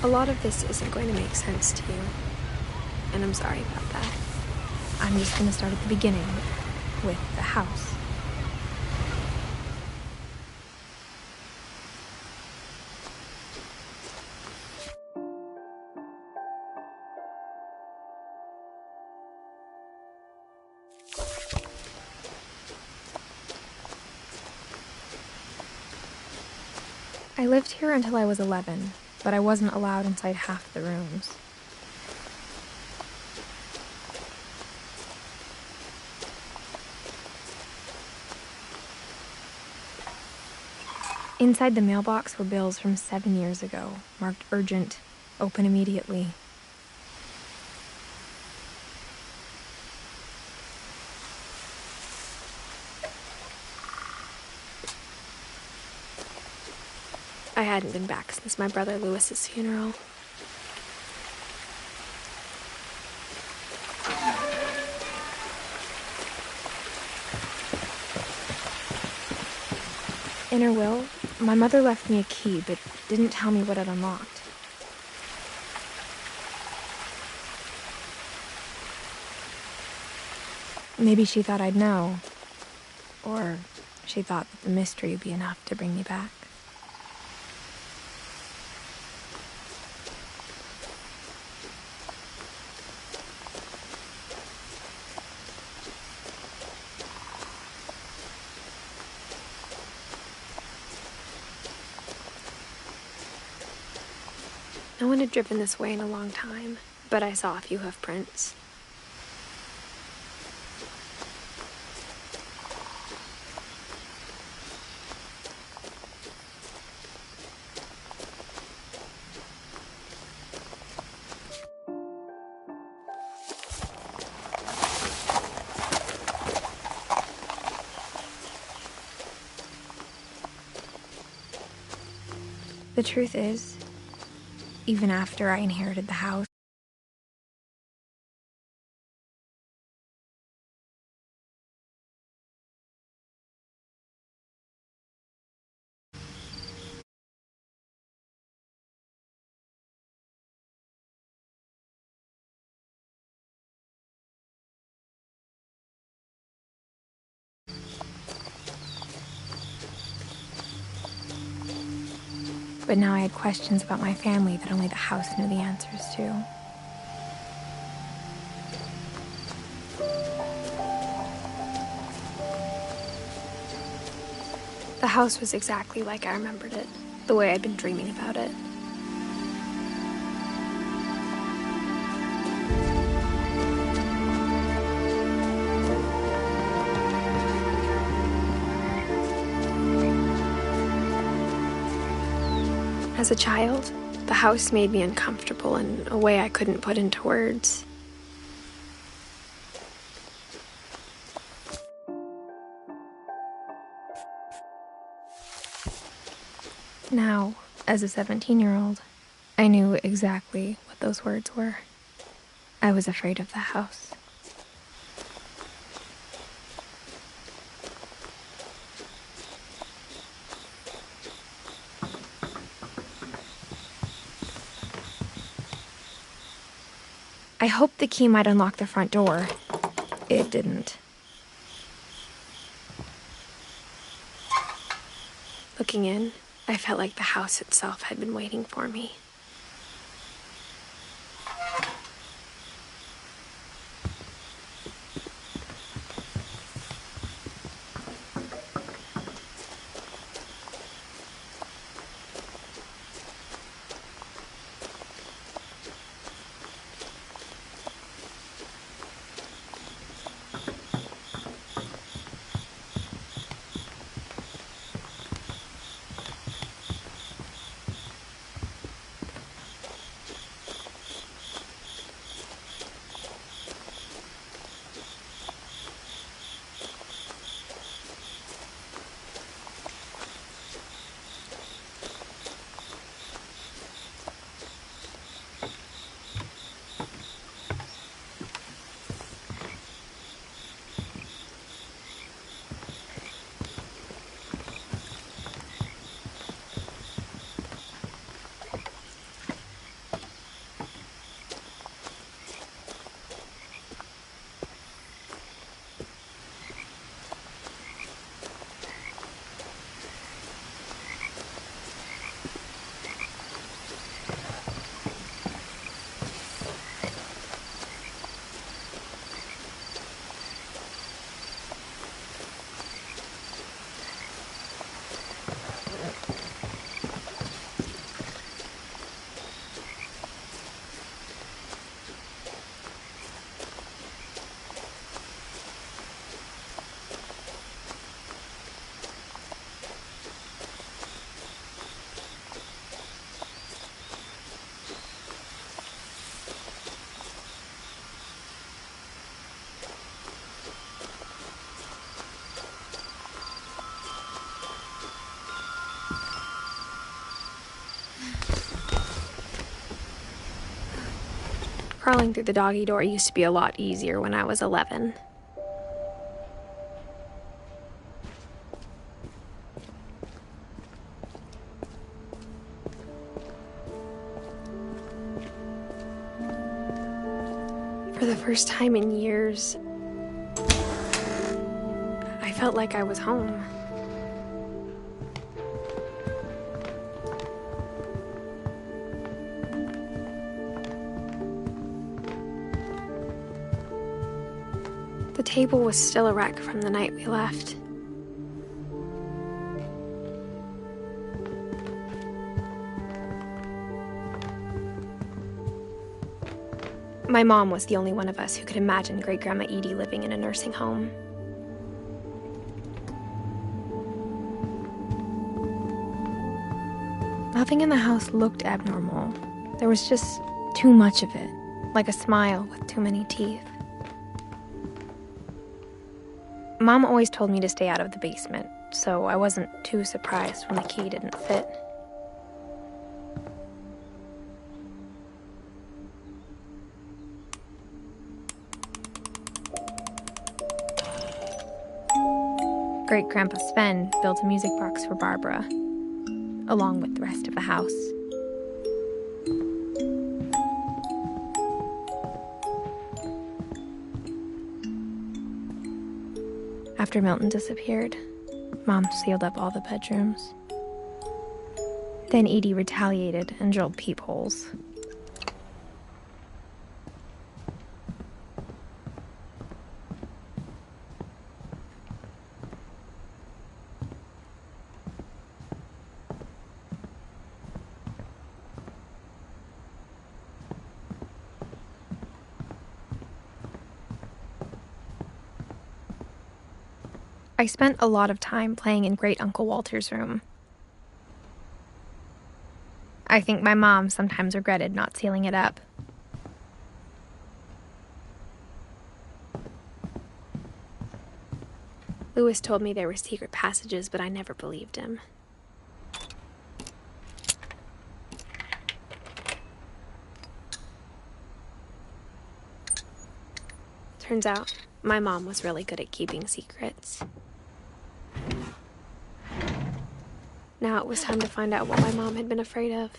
A lot of this isn't going to make sense to you, and I'm sorry about that. I'm just going to start at the beginning, with the house. I lived here until I was 11, but I wasn't allowed inside half the rooms. Inside the mailbox were bills from 7 years ago, marked urgent, open immediately. I hadn't been back since my brother Lewis's funeral. In her will, my mother left me a key, but didn't tell me what it unlocked. Maybe she thought I'd know, or she thought that the mystery would be enough to bring me back. No one had driven this way in a long time, but I saw a few hoof prints. The truth is, even after I inherited the house, but now I had questions about my family that only the house knew the answers to. The house was exactly like I remembered it, the way I'd been dreaming about it. As a child, the house made me uncomfortable in a way I couldn't put into words. Now, as a 17-year-old, I knew exactly what those words were. I was afraid of the house. I hoped the key might unlock the front door. It didn't. Looking in, I felt like the house itself had been waiting for me. Crawling through the doggy door used to be a lot easier when I was 11. For the first time in years, I felt like I was home. The table was still a wreck from the night we left. My mom was the only one of us who could imagine Great-Grandma Edie living in a nursing home. Nothing in the house looked abnormal. There was just too much of it, like a smile with too many teeth. Mom always told me to stay out of the basement, so I wasn't too surprised when the key didn't fit. Great-Grandpa Sven built a music box for Barbara, along with the rest of the house. After Milton disappeared, Mom sealed up all the bedrooms. Then Edie retaliated and drilled peepholes. I spent a lot of time playing in Great Uncle Walter's room. I think my mom sometimes regretted not sealing it up. Louis told me there were secret passages, but I never believed him. Turns out, my mom was really good at keeping secrets. Now it was time to find out what my mom had been afraid of.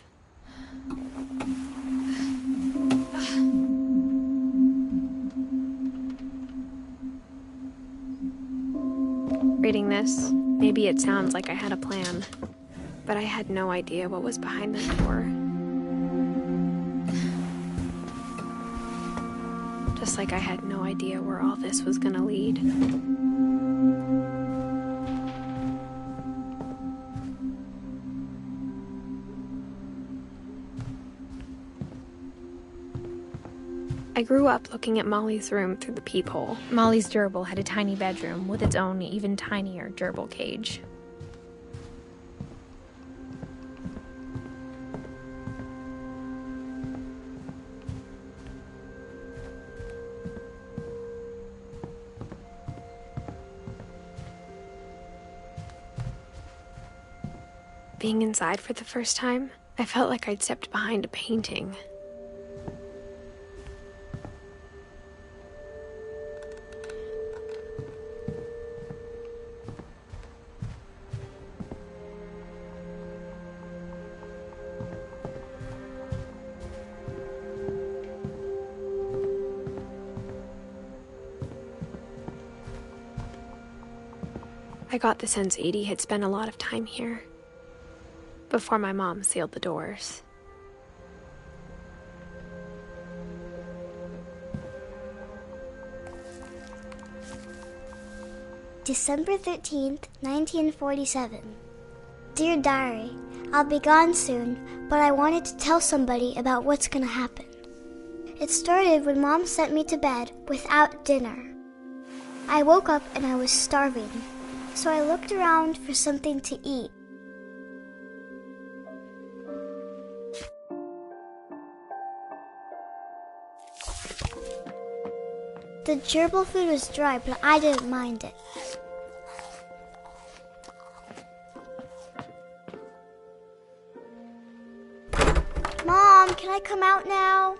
Reading this, maybe it sounds like I had a plan, but I had no idea what was behind the door. Just like I had no idea where all this was gonna lead. I grew up looking at Molly's room through the peephole. Molly's gerbil had a tiny bedroom with its own even tinier gerbil cage. Being inside for the first time, I felt like I'd stepped behind a painting. I got the sense Edie had spent a lot of time here, before my mom sealed the doors. December 13th, 1947. Dear Diary, I'll be gone soon, but I wanted to tell somebody about what's gonna happen. It started when Mom sent me to bed without dinner. I woke up and I was starving, so I looked around for something to eat. The gerbil food was dry, but I didn't mind it. Mom, can I come out now?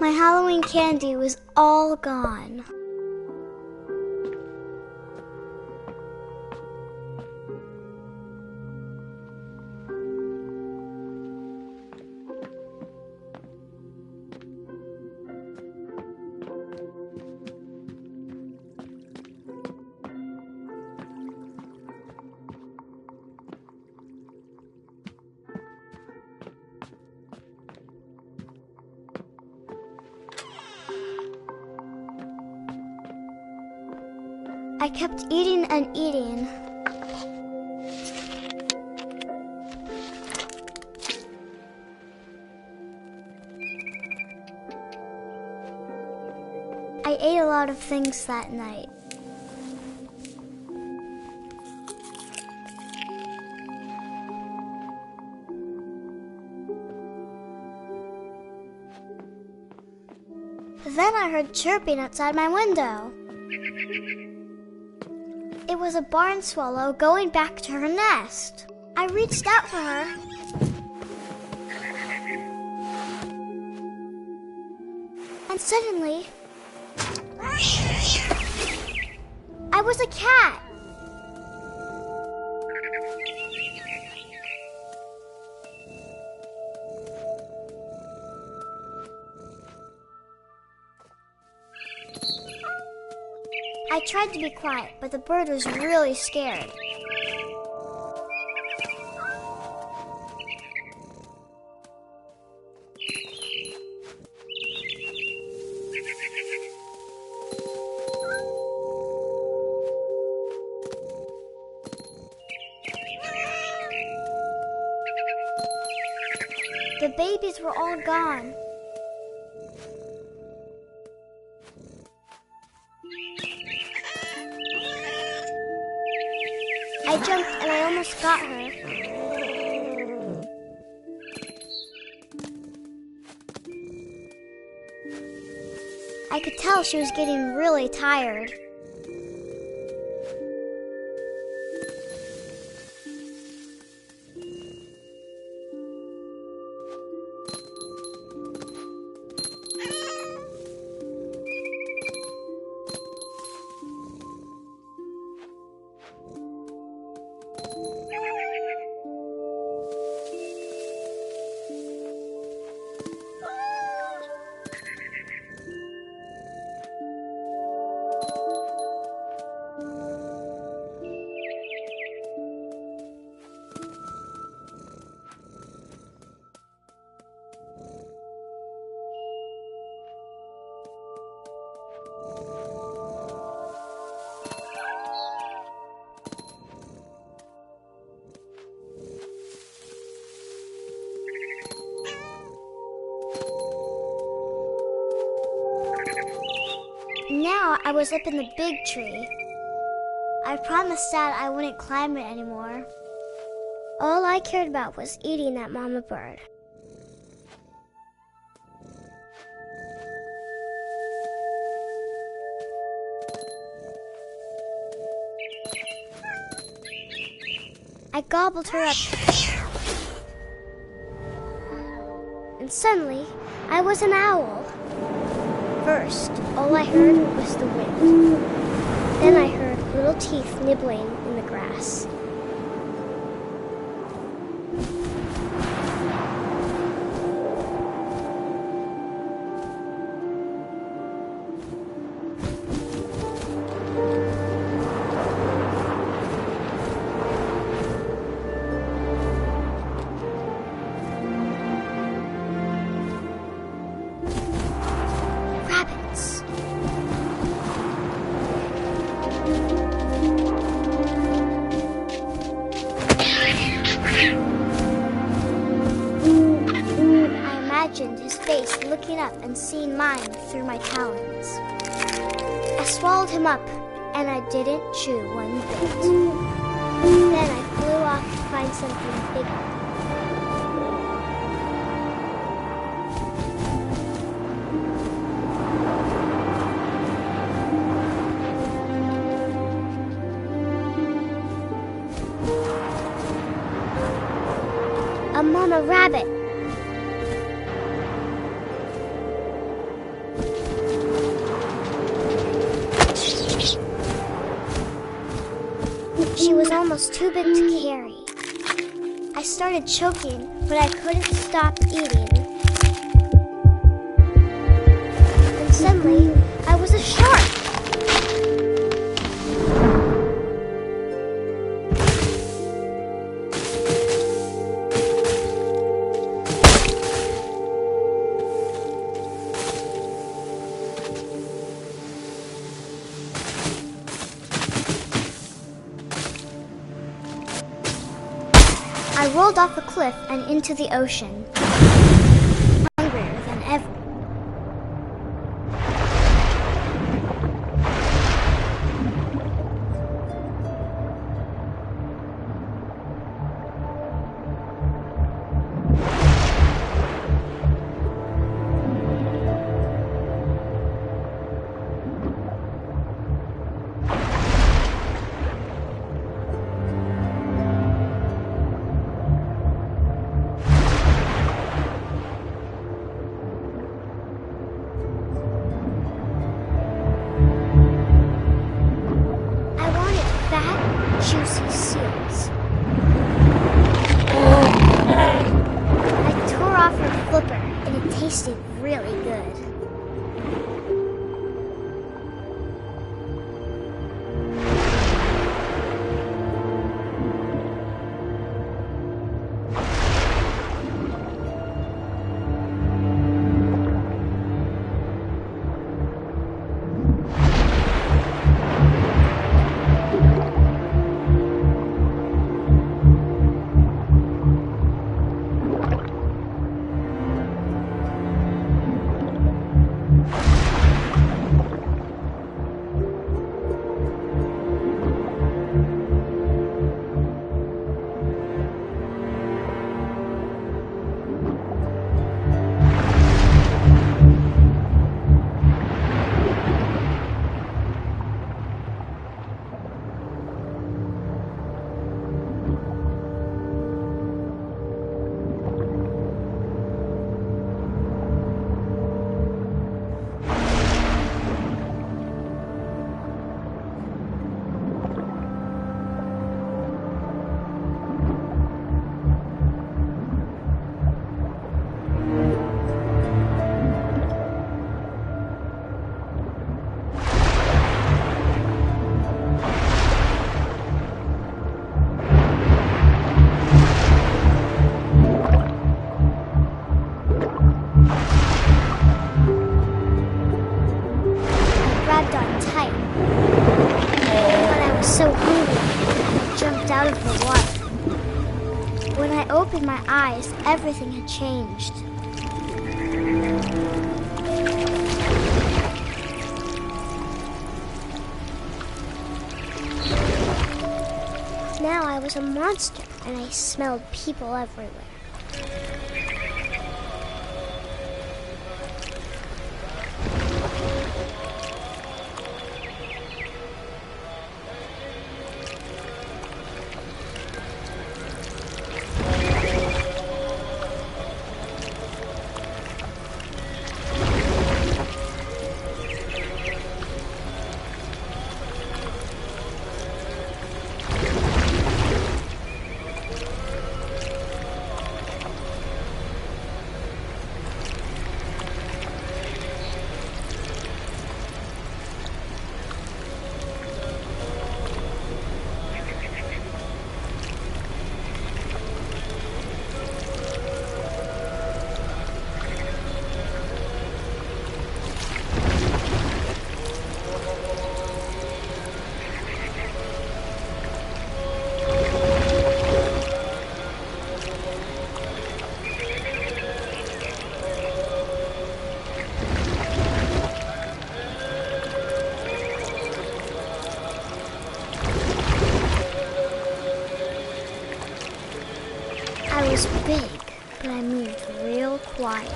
My Halloween candy was all gone. I kept eating and eating. I ate a lot of things that night. Then I heard chirping outside my window. It was a barn swallow going back to her nest. I reached out for her. And suddenly, I was a cat. I tried to be quiet, but the bird was really scared. The babies were all gone. I jumped and I almost got her. I could tell she was getting really tired. Now I was up in the big tree. I promised Dad I wouldn't climb it anymore. All I cared about was eating that mama bird. I gobbled her up. And suddenly, I was an owl. First, all I heard was the wind. Then I heard little teeth nibbling in the grass. Rabbits. I imagined his face looking up and seeing mine through my talons. I swallowed him up, and I didn't chew one bit. Then I flew off to find something bigger. A mama rabbit. too big to carry. I started choking, but I couldn't stop eating. And suddenly, I was a shark. I rolled off a cliff and into the ocean, hungrier than ever. Juicy seals. I tore off her flipper and it tasted really good. So hungry, I jumped out of the water. When I opened my eyes, everything had changed. Now I was a monster, and I smelled people everywhere. I was big, but I moved real quiet.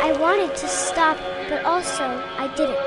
I wanted to stop, but also I didn't.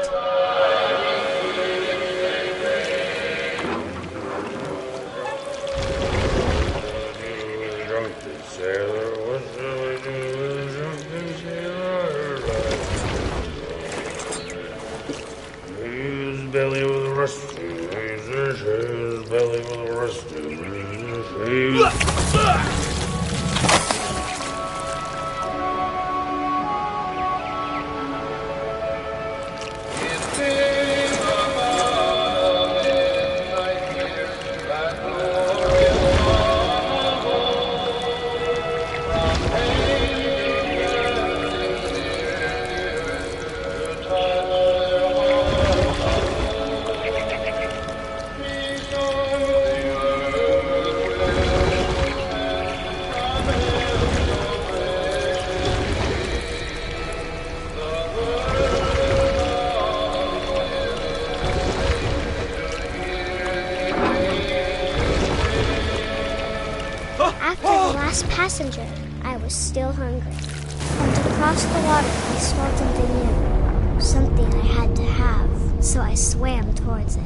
After the last passenger, I was still hungry. And to cross the water, I smelled something new. Something I had to have, so I swam towards it.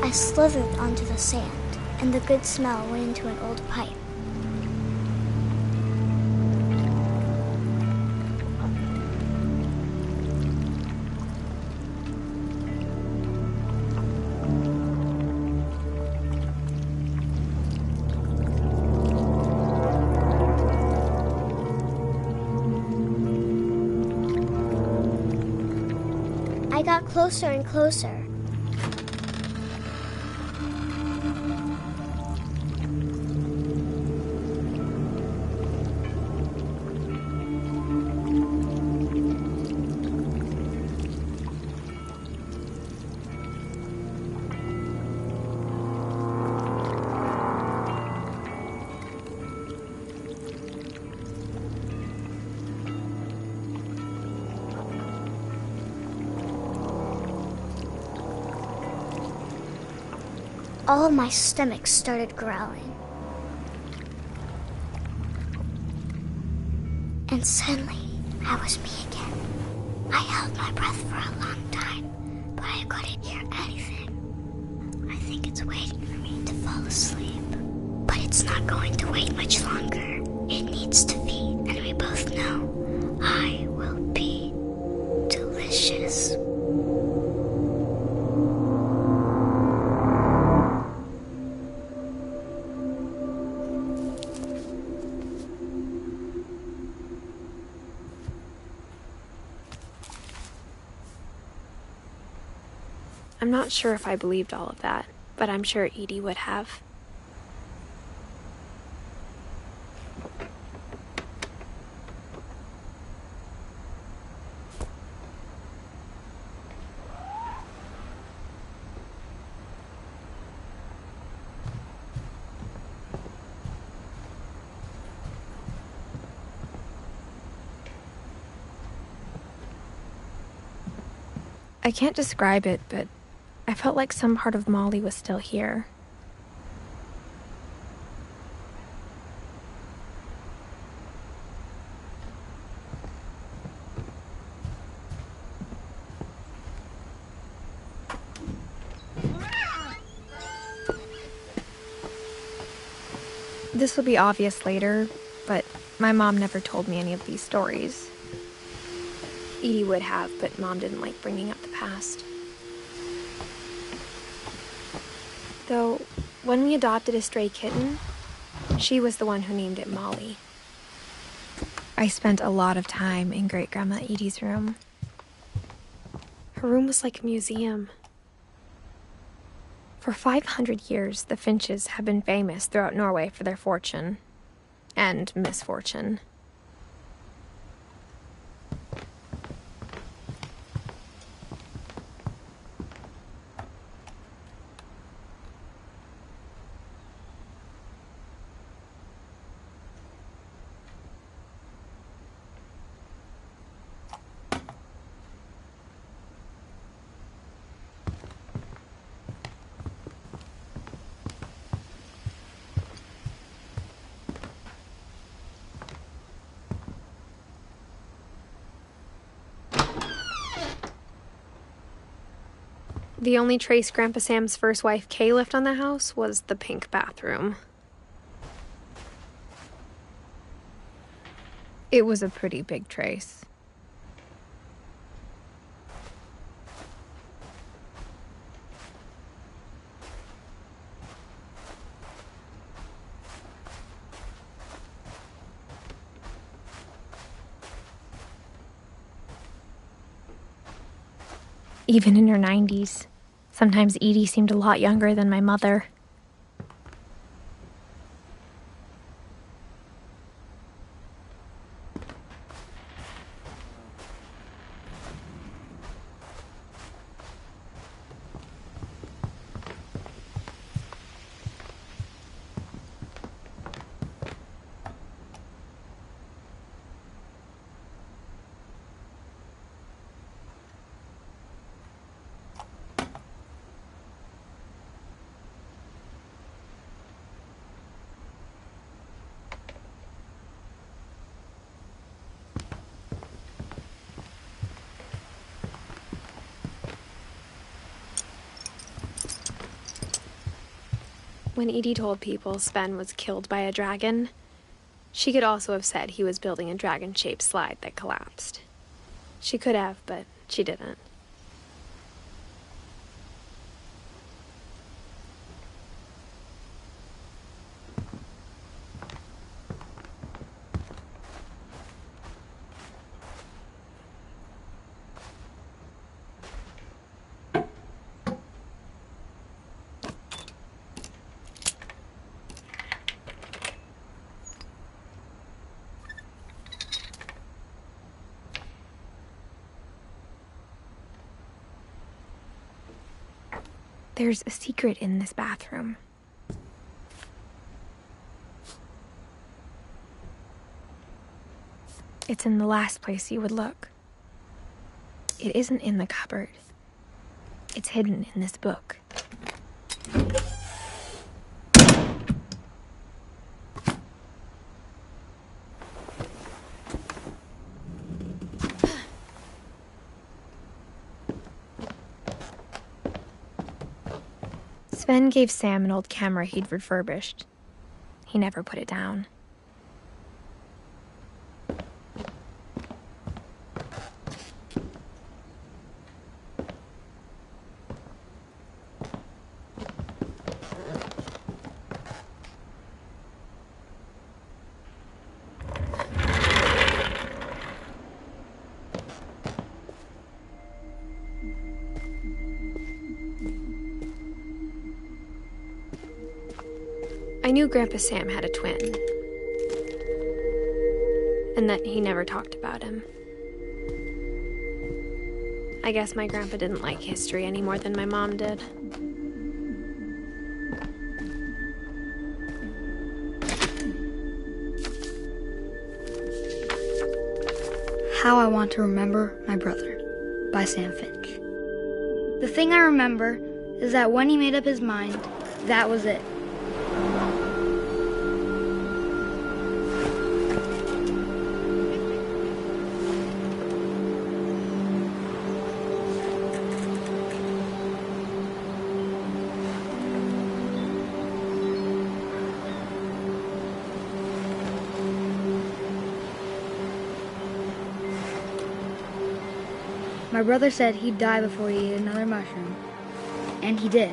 I slithered onto the sand, and the good smell went into an old pipe. I got closer and closer. All of my stomach started growling. And suddenly, I was me again. I held my breath for a long time, but I couldn't hear anything. I think it's waiting for me to fall asleep. But it's not going to wait much longer. It needs to feed, and we both know I will be delicious. I'm not sure if I believed all of that, but I'm sure Edie would have. I can't describe it, but I felt like some part of Molly was still here. This will be obvious later, but my mom never told me any of these stories. Edie would have, but Mom didn't like bringing up the past. Though, when we adopted a stray kitten, she was the one who named it Molly. I spent a lot of time in Great-Grandma Edie's room. Her room was like a museum. For 500 years, the Finches have been famous throughout Norway for their fortune and misfortune. The only trace Grandpa Sam's first wife, Kay, left on the house was the pink bathroom. It was a pretty big trace. Even in her 90s. Sometimes Edie seemed a lot younger than my mother. When Edie told people Sven was killed by a dragon, she could also have said he was building a dragon-shaped slide that collapsed. She could have, but she didn't. There's a secret in this bathroom. It's in the last place you would look. It isn't in the cupboard. It's hidden in this book. Sven gave Sam an old camera he'd refurbished. He never put it down. I knew Grandpa Sam had a twin, and that he never talked about him. I guess my grandpa didn't like history any more than my mom did. How I Want to Remember My Brother by Sam Finch. The thing I remember is that when he made up his mind, that was it. My brother said he'd die before he ate another mushroom. And he did.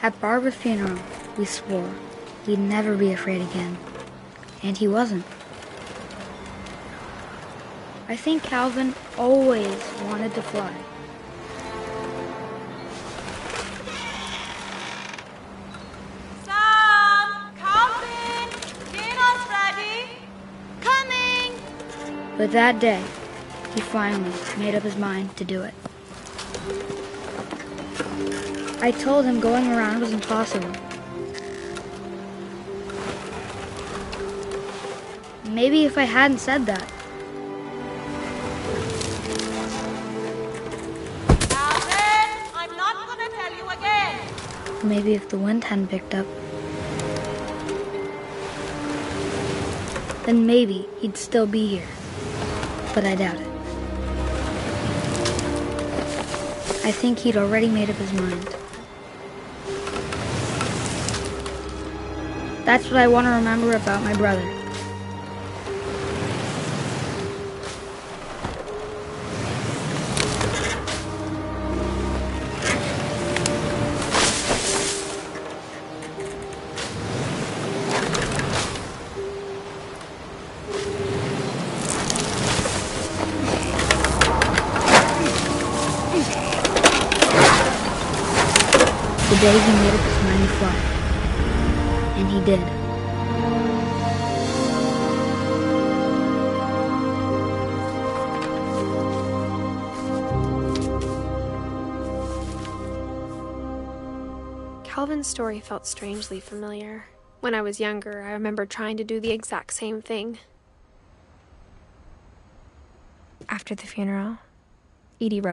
At Barbara's funeral, we swore we'd never be afraid again. And he wasn't. I think Calvin always wanted to fly. Sam! Calvin! Dinner's ready! Coming! But that day, he finally made up his mind to do it. I told him going around was impossible. Maybe if I hadn't said that. Calvin! I'm not gonna tell you again! Maybe if the wind hadn't picked up. Then maybe he'd still be here. But I doubt it. I think he'd already made up his mind. That's what I want to remember about my brother. The day he made up his mind to fly. And he did. Calvin's story felt strangely familiar. When I was younger, I remember trying to do the exact same thing. After the funeral, Edie wrote